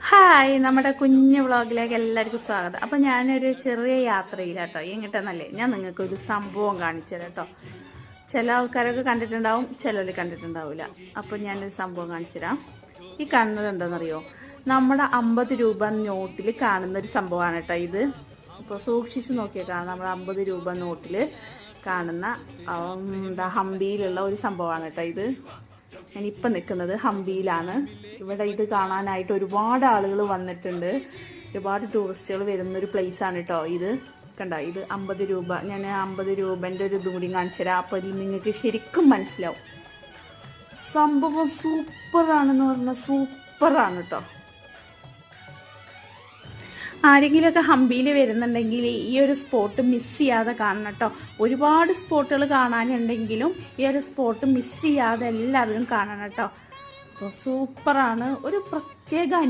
Hi, നമ്മുടെ കുഞ്ഞു വ്ളോഗിലേക്ക് എല്ലാവർക്കും സ്വാഗതം. അപ്പം ഞാനൊരു ചെറിയ യാത്രയിലാട്ടോ. എങ്ങിട്ടെന്നല്ലേ, ഞാൻ നിങ്ങൾക്കൊരു സംഭവം കാണിച്ചു തരാം കേട്ടോ. ചില ആൾക്കാരൊക്കെ കണ്ടിട്ടുണ്ടാവും, ചിലർ കണ്ടിട്ടുണ്ടാവില്ല. അപ്പം ഞാനൊരു സംഭവം കാണിച്ചു തരാം. ഈ കാണുന്നത് എന്താണെന്നറിയോ? നമ്മുടെ 50 രൂപ നോട്ടിൽ കാണുന്നൊരു സംഭവമാണ് കേട്ടോ ഇത്. അപ്പോൾ സൂക്ഷിച്ച് നോക്കിയേക്കാം. നമ്മുടെ 50 രൂപ നോട്ടിൽ കാണുന്ന ഹംപിയിലുള്ള ഒരു സംഭവമാണ് കേട്ടോ ഇത്. ഞാനിപ്പം നിൽക്കുന്നത് ഹംപിയിലാണ്. ഇവിടെ ഇത് കാണാനായിട്ട് ഒരുപാട് ആളുകൾ വന്നിട്ടുണ്ട്. ഒരുപാട് ടൂറിസ്റ്റുകൾ വരുന്നൊരു പ്ലേസാണ് കേട്ടോ ഇത്. കണ്ടോ, ഇത് 50 രൂപ. ഞാൻ 50 രൂപൻ്റെ ഒരു ഇതും കൂടി കാണിച്ചു തരാം. അപ്പോൾ ഇതിൽ നിങ്ങൾക്ക് ശരിക്കും മനസ്സിലാവും. സംഭവം സൂപ്പറാണെന്ന് പറഞ്ഞാൽ സൂപ്പറാണ് കേട്ടോ. ആരെങ്കിലുമൊക്കെ ഹംപിയിൽ വരുന്നുണ്ടെങ്കിൽ ഈ ഒരു സ്പോട്ട് മിസ് ചെയ്യാതെ കാണണം കേട്ടോ. ഒരുപാട് സ്പോട്ടുകൾ കാണാനുണ്ടെങ്കിലും ഈ ഒരു സ്പോട്ട് മിസ് ചെയ്യാതെ എല്ലാവരും കാണണം കേട്ടോ. അപ്പോൾ സൂപ്പറാണ്. ഒരു പ്രത്യേക